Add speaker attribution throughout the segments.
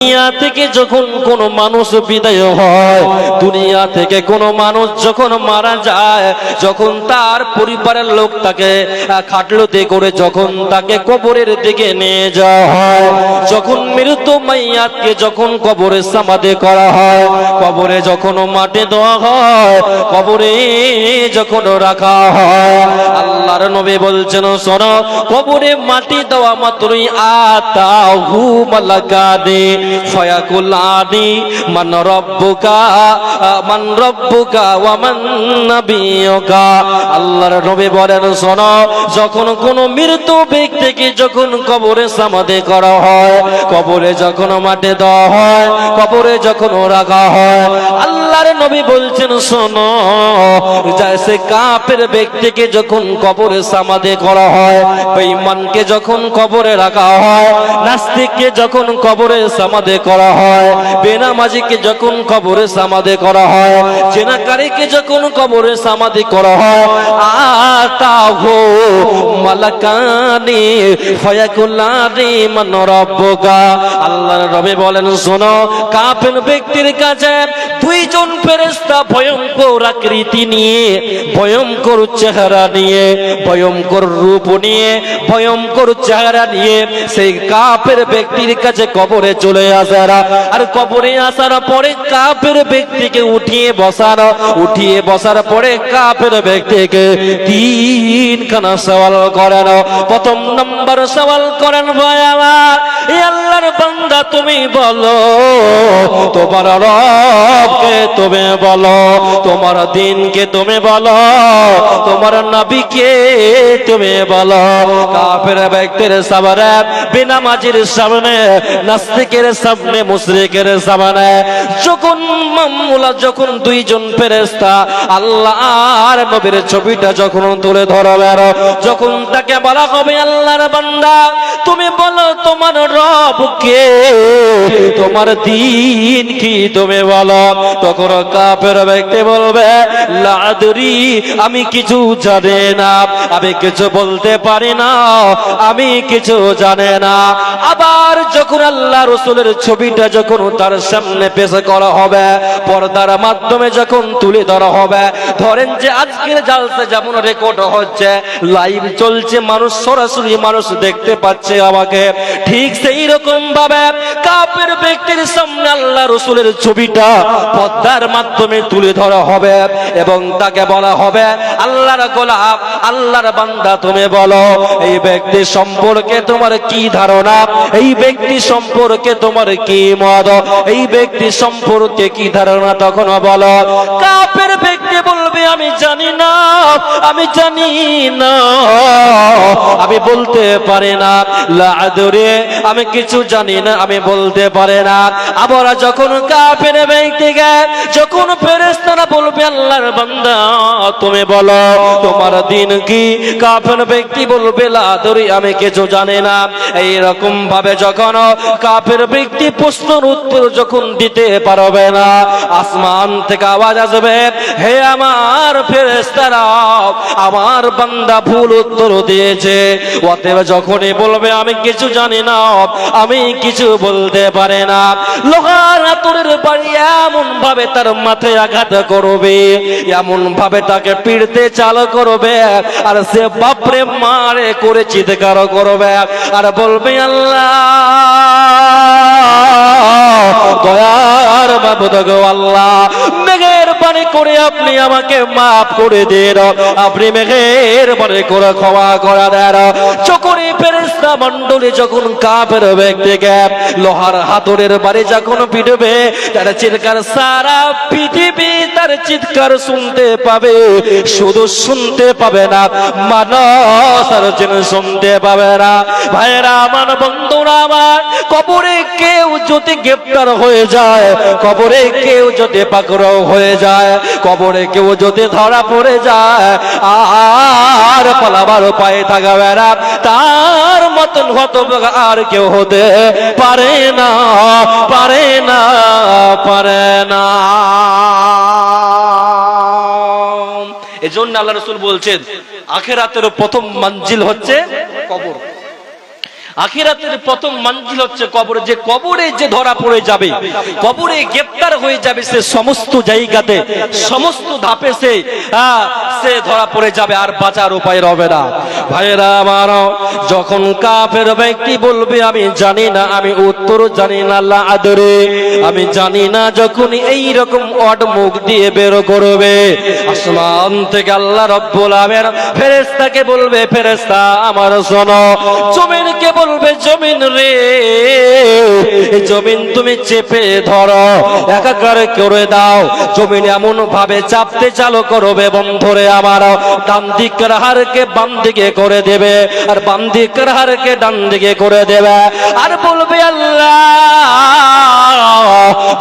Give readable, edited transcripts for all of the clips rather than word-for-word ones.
Speaker 1: দুনিয়া থেকে যখন কোনো মানুষ বিদায় হয়, দুনিয়া থেকে কোনো মানুষ যখন মারা যায়, যখন তার পরিবারের লোক তাকে খাটলোতে করে যখন তাকে কবরের দিকে নিয়ে যাওয়া হয়, যখন মৃত মাইয়াতকে যখন কবরে সমাধি করা হয়, কবরে যখন মাটি দেওয়া হয়, কবরে যখন রাখা হয়, আল্লাহর নবী বলছেন শোনো, কবরে মাটি দেওয়া মাত্রই আতাহু মালাকানি ফায়াকুল আনি মান রাব্বুকা ওয়া মান নাবিয়ুকা। আল্লাহর নবী বলেন শোনো, যখন কোন মৃত ব্যক্তিকে যখন কবরে সমাধি করা হয়, কবরে যখন মাটি দেওয়া হয়, কবরে যখন রাখা হয়, আল্লাহর নবী বলছেন শোনো, জैसे কাফের ব্যক্তিকে যখন কবরে সমাধি করা হয়, বেঈমানকে যখন কবরে রাখা হয়, নাস্তিককে যখন কবরে সমাধি করা হয়, বেনামাজিকে যখন কবরে সমাধি করা হয়, জিনাকারীকে যখন কবরে সমাধি করা হয়, আতাহু মালাকানি ফায়াকুলানি মান রাব্বুকা। আল্লাহর নবী বলেন শোনো, কাফের ব্যক্তির কাছে দুইজন ফেরেশতা ভয়ঙ্কর আকৃতি নিয়ে, ভয়ঙ্কর চেহারা নিয়ে, ভয়ঙ্কর রূপ নিয়ে, ভয়ঙ্কর চেহারা নিয়ে সেই কাফের ব্যক্তির কাছে কবরে চলে আসে। আর কবরে আসার পরে কাফের ব্যক্তিকে উঠিয়ে বসার পরে কাফের ব্যক্তিকে তিনখানা সওয়াল করেন। প্রথম নম্বর সওয়াল করেন, ভাই আমার আল্লাহর বান্দা তুমি বলো, তোমার রবকে তুমি বলো, তোমার দ্বীনকে তুমি বলো, তোমার নবীকে তুমি বলো। কাফের ব্যক্তির সামনে, বেনামাজির সামনে, নাস্তিকের সামনে, মুশরিকের সামনে যখন মামুলা, যখন দুইজন ফেরেশতা আল্লাহর নবীর ছবিটা যখন তুলে ধরবে, যখন তাকে বলা হবে আল্লাহর বান্দা তুমি বলো তোমার রব কে, তোমার দ্বীন কি তুমি বলো, তখন কাফের ব্যক্তি বলবে লা আদরি, আমি কিছু জানি না, আমি কিছু বলতে পারি না, আমি কিছু জানি না। আবার যখন আল্লাহ রাসূলের ছবিটা যখন তার সামনে পেশ করা হবে, পর্দার মাধ্যমে যখন তুলে ধরা হবে, ধরেন যে আজকের জালসা যেমন রেকর্ড হচ্ছে, লাইভ চলছে, মানুষ সরাসরি মানুষ দেখতে পাচ্ছে আমাকে, ঠিক সেই রকম ভাবে কাফের ব্যক্তির সামনে আল্লাহ রাসূলের ছবিটা পর্দার মাধ্যমে তুলে ধরা হবে এবং তাকে বলা হবে আল্লাহর গোলাম, আল্লাহর বান্দা তুমি বলো এই ব্যক্তি সম্পর্কে তোমার কি ধারণা, এই ব্যক্তি সম্পর্কে তোমার কি মত, এই ব্যক্তি সম্পর্কে কি ধারণা, তখন বলো। কাফের ব্যক্তি বলবে আমি জানি না, আমি জানি না, আমি বলতে পারি না, লা আদরি, আমি কিছু জানি না, আমি বলতে পারি না। আবার যখন কাফের ব্যক্তিকে যখন ফেরেশতারা বলবে আল্লাহর বান্দা তুমি বলো তোমার দ্বীন কি, কাফের ব্যক্তি বলবে লা আদরি, আমি কিছু জানি না। এই রকম ভাবে যখন কাফের ব্যক্তি প্রশ্নের উত্তর যখন দিতে পারবে না, আসমান থেকে আওয়াজ আসবে, হে আমার ফেরেশতারা, আমার বান্দা ভুল উত্তর দিয়েছে। অতএব যখনই বলবে আমি কিছু জানি না, আমি কিছু বলতে পারি না, লোহার হাতুড়ির বাড়ি এমন ভাবে তার মাথায় আঘাত করবে, এমন ভাবে তাকে পিড়তে চালু করবে, আর সে বাপরে মারে করে চিৎকার করবে আর বলবে আল্লাহ দয়ার মাবুদ গো আল্লাহ, মেঘের পানি করে আপনি আমাকে মাফ করে দেন, আপনি মেঘের পানি করে ক্ষমা করে দেন। যখনই ফেরেশতা মণ্ডলী যখন কাফের ব্যক্তিকে লোহার হাতুড়ির বাড়ি যখন পিটবে, তার চিৎকার সারা পৃথিবী তার চিৎকার শুনতে পাবে, শুধু শুনতে পাবে না, মানুষ আর যেন শুনতে পাবে না। ভাইরা আমার, বন্ধুরা আমার, কবরে কেউ যদি গ্রেফতার হয়ে যায়, কবরে কেউ যদি পাকড়াও হয়ে যায়, কবরে কেউ যদি ধরা পড়ে যায়, আর পালাবার উপায় থাকবে না, তার মতন হতভাগা আর কেউ হতে পারে না, পারে না, পারে না। এজন্য আল্লাহ রাসূল বলছেন আখিরাতের প্রথম মঞ্জিল হচ্ছে কবর। আখিরাতের প্রথম মঞ্জিল হচ্ছে কবর। যে কবরে যে ধরা পড়ে যাবে, কবরে গ্রেফতার হয়ে যাবে, সে সমস্ত জায়গাতে সমস্ত ধাপে সে ধরা পড়ে যাবে, আর বাঁচার উপায় রবে না। ভাইরা আমার, যখন কাফের ব্যক্তি বলবে আমি জানি না, আমি উত্তর জানি না, লা আদরে আমি জানি না, যখন এই রকম ওয়ার্ড মুখ দিয়ে বের করবে, আসমান থেকে আল্লাহ রব্বুল আমিন ফেরেশতাকে বলবে, ফেরেশতা আমার শোনো। জমিনকে বলবে, জমিন রে, এই জমিন তুমি চেপে ধরো, একাকার করে দাও। জমিন এমন ভাবে চাপতে চালু করবে বন্ধুরে আমার, ডান দিকের হারকে বাম দিকে করে দেবে, আর বাম দিকের হারকে ডান দিকে করে দেবে, আর বলবে আল্লাহ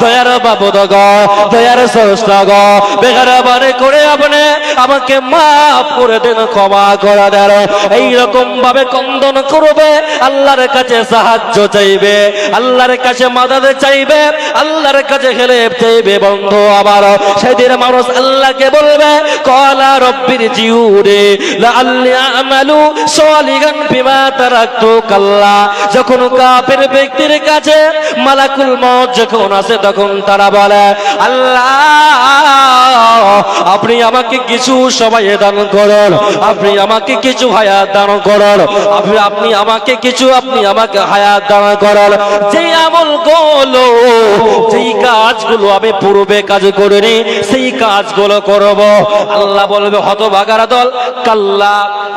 Speaker 1: দয়ার বাবুদ গো, দয়ার স্রষ্টা গো, বেগারবারে করে আপনি আমাকে মাফ করে দেন, ক্ষমা করে দেন। এইরকম ভাবে কন্দন করবে, আল্লাহর কাছে সাহায্য চাইবে, আল্লাহর কাছে মাদদ চাইবে, আল্লাহর কাছে হেল্প চাইবে। বন্ধু আমার, সেদিন মানুষ আল্লাহকে বলবে, কলা রব্বির জিউরে লাআল্লি আমালু সালিহান বিমা তারাকতু কাল্লা। যখন কাফের ব্যক্তির কাছে মালাকুল মউত যখন আসে, তখন তারা বলে, আল্লাহ আপনি আমাকে কিছু সময় দান করুন, আপনি আমাকে কিছু হায়াত দান করুন, আপনি আমাকে কিছু, আপনি আমাকে হায়াত দান করুন। যে আমলগুলো, যেই কাজগুলো আমি পূর্বে কাজ করিনি, সেই কাজগুলো করব। আল্লাহ বলবে, হতভাগার দল, কাল্লা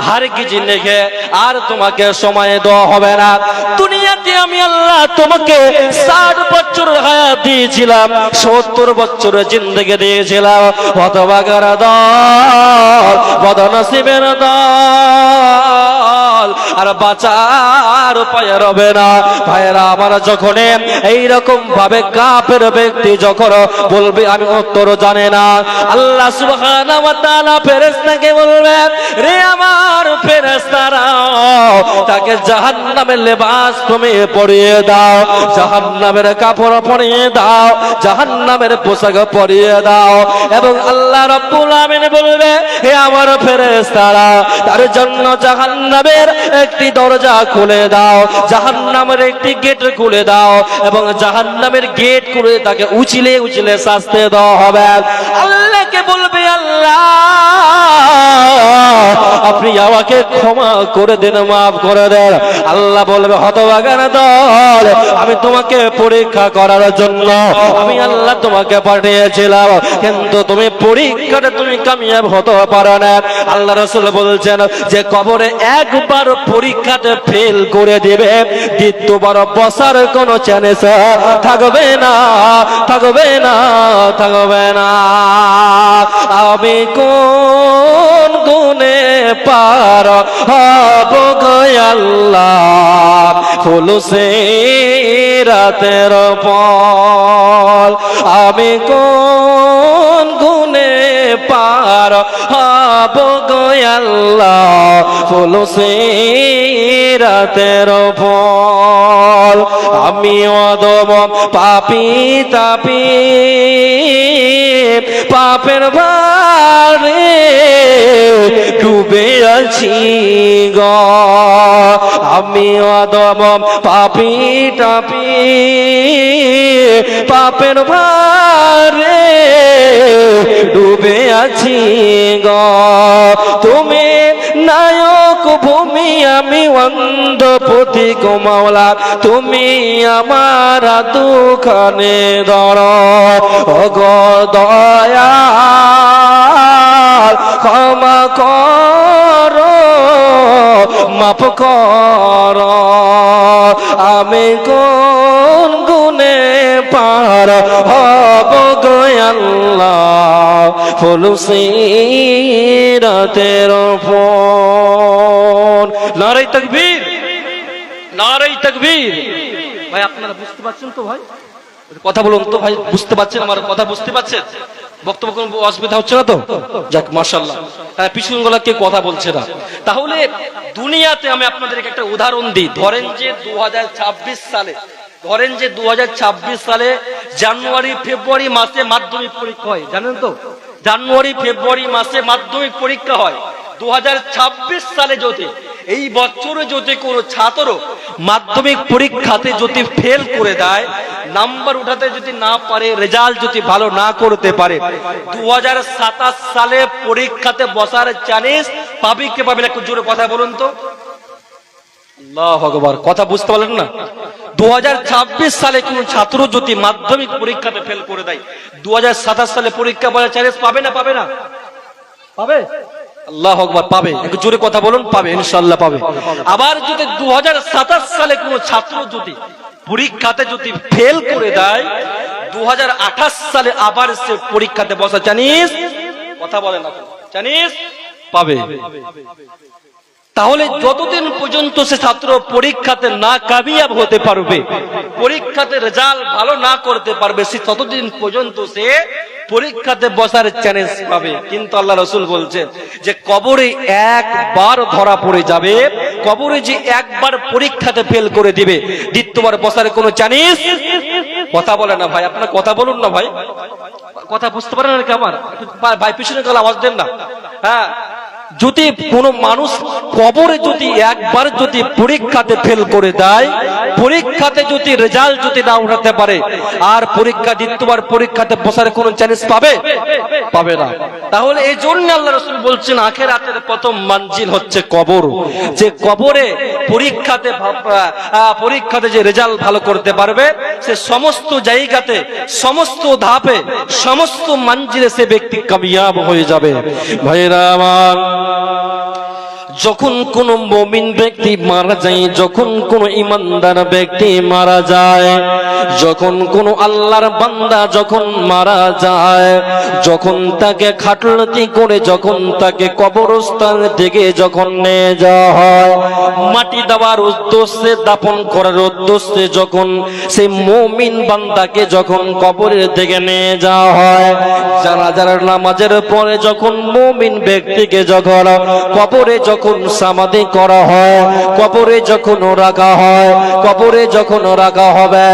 Speaker 1: হারগিজ নেগে আর তোমাকে সময় দেওয়া হবে না। দুনিয়াতে আমি আল্লাহ তোমাকে 60 বছর হায়াত দিয়েছিলাম, 70 বছরের জিন্দেগি দিয়েছিলাম। হতভাগার দল, বদনসিবের দল, আর বাঁচার উপায় রবে না। ভাইরা আমার, যখন এইরকম ভাবে কাফের ব্যক্তি যখন বলবে আমি উত্তর জানে না, আল্লাহ সুবহানাহু ওয়া তাআলা ফেরেশতাকে বলবে, রে আমার ফেরেশতারা, তাকে জাহান্নামের লেবাস তুমি পরিয়ে দাও, জাহান্নামের কাপড় পরিয়ে দাও, জাহান্নামের পোশাক পরিয়ে দাও। এবং আল্লাহ রাব্বুল আমিন বলবে, হে আমার ফেরেশতারা, তার জন্য জাহান্নামের একটি দরজা খুলে দাও, জাহান্নামের একটি গেট খুলে দাও, এবং জাহান্নামের গেট খুলে তাকে উচিলে উচিলে শাস্তি দেওয়া হবে। আল্লাহকে বলবে, আল্লাহ আপনি আমাকে ক্ষমা করে দেন, মাফ করে দেন। আল্লাহ বলবে, হতভাগার দল, আমি তোমাকে পরীক্ষা করার জন্য আমি আল্লাহ তোমাকে পাঠিয়েছিলাম, কিন্তু তুমি পরীক্ষাটা তুমি কামিয়াব হতে পারো না। আল্লাহ রাসূল বলছেন যে কবরে একবার পরীক্ষাতে ফেল করে দিবে, দ্বিতীয়বার বসার কোনো চান্স থাকবে না, থাকবে না, থাকবে না। আমি কোন গুণে পার হব গো আল্লাহ, ফুলুসে রাতের পল, আমি কোন গুণে পার হব গো আল্লাহ, ফুলুসে রাতের পল। আমি অদম পাপী তাপী, পাপের ভারে ডুবে আছি গো, আমি অদম পাপী তাপী, পাপের ভারে ডুবে আছি গো। তুমি নায়ক ভূমি, আমি অন্ধ পথিক মাওলা, তুমি আমার দুখানে ধর, ওগো দয়াল ক্ষমা করো, মাফ করো। আমি কোন গুণে পার হব গো আল্লাহ, ফুলসিরাতের ফোন। নারে তাকবীর, নারে তাকবীর। ভাই আপনারা বুঝতে পারছেন তো? ভাই কথা বলুন তো ভাই, বুঝতে পারছেন? আমার কথা বুঝতে পারছেন? বক্তব্য কোনো অসুবিধা হচ্ছে না তো? যাক মাশাআল্লাহ। পিছন গলা কেউ কথা বলছে না। তাহলে দুনিয়াতে আমি আপনাদেরকে একটা উদাহরণ দিই। ধরেন যে 2026 সালে, ধরেন যে 2026 সালে জানুয়ারি ফেব্রুয়ারি মাসে মাধ্যমিক পরীক্ষা হয়, জানেন তো? জানুয়ারি ফেব্রুয়ারি মাসে মাধ্যমিক পরীক্ষা হয়। 2026 সালে যদি এই বছরে যদি কোনো ছাত্র মাধ্যমিক পরীক্ষাতে যদি ফেল করে দেয়, নাম্বার উঠাতে যদি না পারে, রেজাল্ট যদি ভালো না করতে পারে, 2027 সালে পরীক্ষাতে বসার চান্স পাবে কে পাবে না? একটু জোরে কথা বলুন তো। আল্লাহু আকবার, কথা বুঝতে পারলেন না? 2026 সালে কোন ছাত্র যদি মাধ্যমিক পরীক্ষাতে ফেল করে দেয়, 2027 সালে পরীক্ষা বসার চান্স পাবে না? পাবে না? পাবে? আল্লাহু আকবার, পাবে। একটু জোরে কথা বলুন, পাবে, ইনশাআল্লাহ পাবে। আবার যদি 2027 সালে কোন ছাত্র যদি পরীক্ষাতে যদি ফেল করে দেয়, 2028 সালে আবার সে পরীক্ষাতে বসা চান্স, কথা বলেন না, চান্স পাবে। তাহলে যতদিন পর্যন্ত সে ছাত্র পরীক্ষাতে না কামিয়াব হতে পারবে, পরীক্ষাতে রেজাল্ট ভালো না করতে পারবে, সে ততদিন পর্যন্ত সে পরীক্ষাতে বসার চান্স পাবে। কিন্তু আল্লাহ রাসূল বলছেন যে কবরে একবার ধরা পড়ে যাবে, কবরে যে একবার পরীক্ষাতে ফেল করে দিবে, দ্বিতীয়বার বসার কোনো চান্স, কথা বলে না ভাই, আপনারা কথা বলুন না ভাই, কথা বুঝতে পারেন নাকি আমার? ভাই পিছনে গেলে আওয়াজ দেন না। হ্যাঁ, যদি কোনো মানুষ কবরে যদি একবার যদি পরীক্ষাতে ফেল করে দেয়, পরীক্ষাতে যদি রেজাল্ট যদি না উঠাতে পারে, আর পরীক্ষা দ্বিতীয়বার পরীক্ষাতে বসার কোনো চান্স পাবে? পাবে না। তাহলে এই জন্য আল্লাহ রাসূল বলছেন আখিরাতের প্রথম মঞ্জিল হচ্ছে কবর। যে কবরে পরীক্ষাতে যে রেজাল্ট ভালো করতে পারবে, সে সমস্ত জায়গাতে, সমস্ত ধাপে, সমস্ত মঞ্জিলে সে ব্যক্তি কামিয়াব হয়ে যাবে। ভাইরা আমার, যখন কোন মুমিন ব্যক্তি মারা যায়, যখন কোন ইমানদার ব্যক্তি মারা যায়, যখন কোন আল্লাহর বান্দা যখন মারা যায়, যখন তাকে খাটলতি করে যখন তাকে কবরস্থান থেকে যখন নিয়ে যাওয়া হয়, মাটি দেওয়ার উদ্দেশ্যে, দাফন করার উদ্দেশ্যে যখন সেই মুমিন বান্দাকে যখন কবরের দিকে নিয়ে যাওয়া হয়, জানাজার নামাজের পরে যখন মুমিন ব্যক্তিকে যখন কবরে যখন সমাধি করা হয়, কবরে যখন রাখা হয়, কবরে যখন রাখা হবে,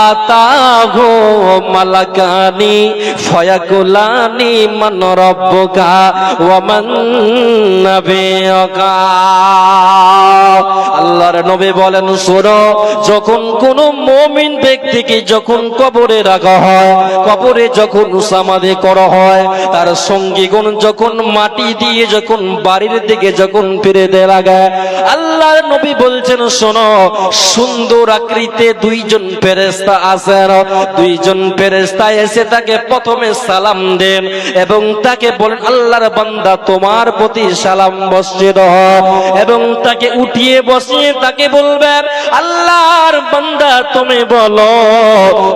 Speaker 1: আতাহু মালাকানি ফায়াকুলানি মান রাব্বুকা ওয়া মান নাবিয়ুকা। আল্লাহর নবী বলেন, শোনো, যখন কোন মুমিন ব্যক্তিকে যখন কবরে রাখা হয়, কবরে যখন সমাধি করা হয়, তার সঙ্গীগণ যখন মাটি দিয়ে যখন বাড়ির দিকে যখন ফিরে দিতে লাগে, আল্লাহর নবী বলছেন, শোনো, সুন্দর আকৃতিতে দুইজন ফেরেশতা আছেন, দুইজন ফেরেশতা এসে তাকে প্রথমে সালাম দেন এবং তাকে বলেন, আল্লাহর বান্দা তোমার প্রতি সালাম বর্ষিত হোক, এবং তাকে উঠিয়ে বসিয়ে তাকে বলবেন, আল্লাহর বান্দা তুমি বলো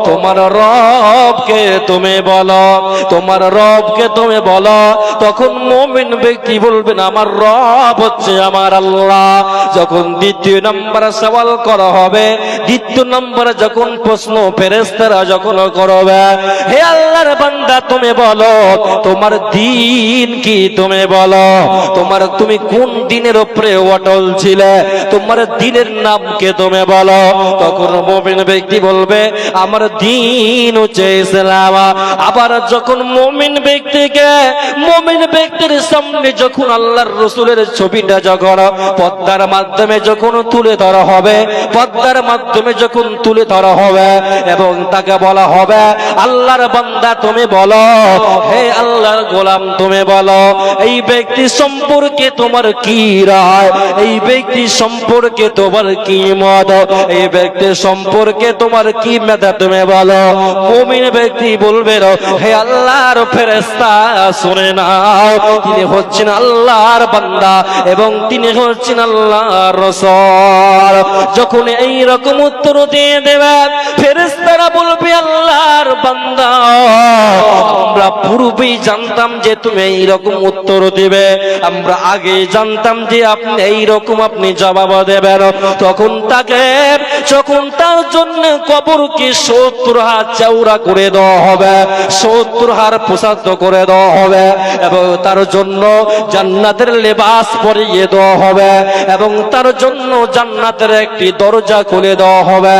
Speaker 1: তোমার রবকে, তুমি বলো তোমার রবকে, তুমি বলো। তখন মুমিন ব্যক্তি বলবেন, আমার রব হচ্ছে আমার আল্লাহ। যখন দ্বিতীয় নম্বর সওয়াল করা হবে, দ্বিতীয় নম্বর যখন প্রশ্ন ফেরেশতারা যখন করবে, হে আল্লাহর বান্দা তুমি বলো তোমার দ্বীন কি, তুমি বলো তুমি কোন দ্বীনের উপরে অটল ছিলে, তোমার দ্বীনের নাম কে, তুমি বলো। তখন মুমিন ব্যক্তি বলবে, আমার দ্বীন হচ্ছে ইসলাম। আবার যখন মুমিন ব্যক্তির সামনে যখন আল্লাহর রাসূলের ছবিটা যখন পর্দার মাধ্যমে যখন তুলে ধরা হবে, পর্দার মাধ্যমে যখন তুলে ধরা হবে এবং তাকে বলা হবে, আল্লাহর বান্দা তুমি বলো, হে আল্লাহর গোলাম তুমি বলো, এই ব্যক্তি সম্পর্কে তোমার কি রায়, এই ব্যক্তি সম্পর্কে তোমার কি মত, এই ব্যক্তি সম্পর্কে তোমার কি মেধা, তুমি বলো। মুমিন ব্যক্তি বলবে, হে আল্লাহর ফেরেশতা শুনে নাও, তিনি হচ্ছেন আল্লাহর বান্দা এবং তিনি হচ্ছেন আল্লাহর রাসূল। যখন এই রকম উত্তর দিয়ে দেবে, ফেরেশতারা বলবে, আল্লাহর বান্দা, আমরা পূর্বেই জানতাম যে তুমি এই রকম উত্তর দিবে, আমরা আগে জানতাম যে আপনি এই রকম আপনি জবাব দেবেন। তখন তার জন্য কবরকে 70 হাত চওড়া করে দেওয়া হবে, 70 হাত প্রসাদ করে দেওয়া হবে, এবং তার জন্য জান্নাতের লেবাস পরিয়ে দেওয়া হবে, এবং তার জন্য জান্নাতের একটি দরজা খুলে দেওয়া হবে,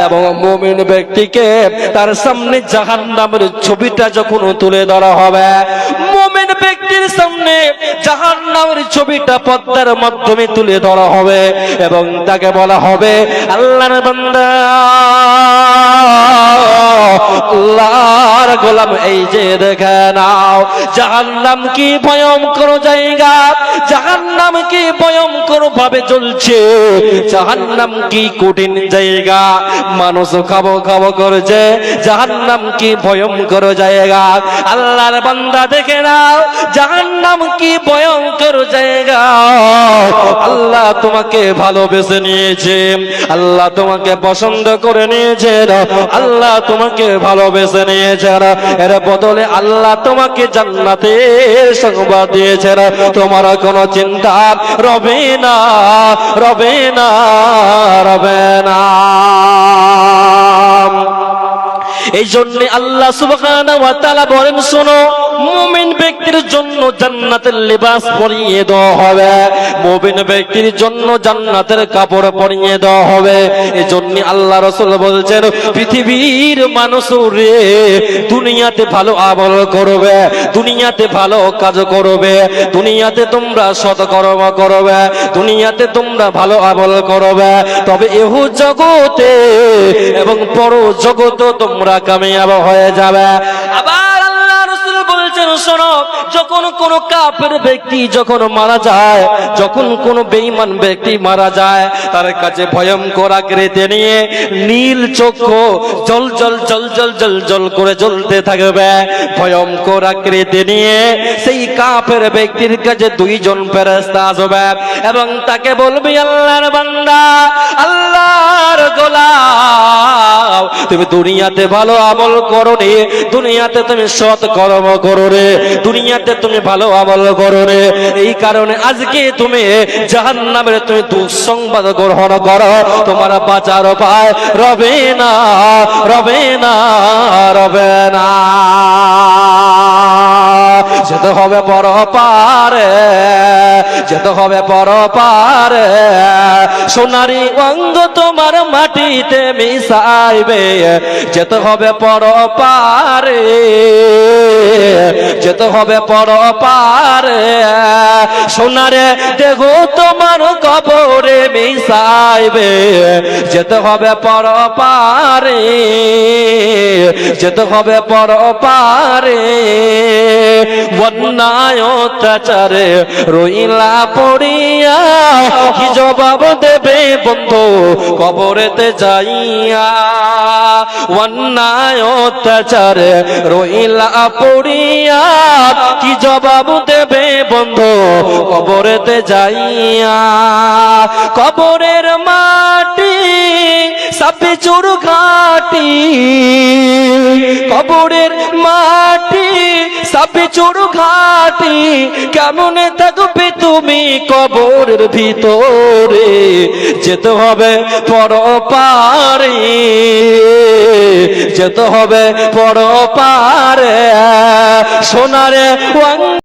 Speaker 1: এবং মুমিন ব্যক্তিকে তার সামনে জাহান্নামের ছবিটা যখন তুলে তুলে ধরা হবে। মুমিন ব্যক্তির সামনে জাহান্নামের ছবিটা পর্দার মাধ্যমে তুলে ধরা হবে এবং তাকে বলা হবে, আল্লাহর বান্দা, আল্লাহর গোলাম, এই যে দেখে নাও জাহান্নাম কি ভয়ঙ্কর জায়গা, জাহান্নাম কি ভয়ঙ্কর ভাবে জ্বলছে, জাহান্নাম কি কঠিন জায়গা, মানুষ খাবো খাবো করছে, জাহান্নাম কি ভয়ঙ্কর জায়গা। আল্লাহর বান্দা দেখে নাও জাহান্নাম কি ভয়ঙ্কর জায়গা। আল্লাহ তোমাকে ভালোবেসে নিয়েছে, আল্লাহ তোমাকে পছন্দ করে নিয়েছেন, আল্লাহ তোমাকে ভালোবেসে নিয়েছেন, এর বদলে আল্লাহ তোমাকে জান্নাতের সংবাদ দিয়েছেন। তোমার কোনো চিন্তা রবে না, রবে না, রবে না। এই জন্য আল্লাহ সুবহানাহু ওয়া তাআলা বলেন, শোনো, মুমিন ব্যক্তির জন্য জান্নাতের লিবাস পরিয়ে দেওয়া হবে, মুমিন ব্যক্তির জন্য জান্নাতের কাপড় পরিয়ে দেওয়া হবে। এই জন্য আল্লাহ রাসূল বলছেন, পৃথিবীর মানুষ রে, দুনিয়াতে ভালো আমল করবে, দুনিয়াতে ভালো কাজ করবে, দুনিয়াতে তোমরা সৎকর্ম করবে, দুনিয়াতে তোমরা ভালো আমল করবে, তবে এহ জগতে এবং পর জগতে তোমরা কামিয়াব হয়ে যাবে। আবার আল্লাহ রাসূল বলছেন, শোনো, যখন কোন কাফের ব্যক্তি যখন মারা যায়, যখন কোন বেঈমান ব্যক্তি মারা যায়, তার কাছে ভয়ঙ্কর আকৃতি নিয়ে নীল চক্ষু জল জল জল জল জল জল করে জ্বলতে থাকবে, ভয়ঙ্কর আকৃতি নিয়ে সেই কাফের ব্যক্তির কাছে দুইজন ফেরেশতা আসবে এবং তাকে বলবে, আল্লাহর বান্দা, আল্লাহর গোলাম, তুমি দুনিয়াতে ভালো আমল করো রে, দুনিয়াতে তুমি সৎ কর্ম করো রে, দুনিয়াতে তুমি ভালো আমল করো রে, এই কারণে আজকে তুমি জাহান্নামের তুমি দুঃসংবাদ গ্রহণ করো, তোমার বাঁচার উপায় রবে না, রবে না, রবে না। যেতে হবে পরপারে, যেতে হবে পরপারে, সোনারি অঙ্গ তোমার মাটিতে মিশাইবে, যেতে হবে পরপারে, যেতে হবে পরপারে, সোনারে দেহ তোমার কবরে মিশাইবে, যেতে হবে পরপারে, যেতে হবে পরপারে। অন্যায় অত্যাচারে রইলা পড়িয়া, কি জবাব দেবে বন্ধু কবরেতে যাইয়া, অন্যায় অত্যাচারে রইলা পড়িয়া, কি জবাব দেবে বন্ধু কবরেতে যাইয়া। কবরের মাটি সাপে চোর ঘাটি, কবরের মাটি সাপে চোর ঘাটি, কেমনে থাকবে তুমি কবরের ভিতরে, যেতে হবে পরপারে, যেতে হবে পরপারে, সোনারে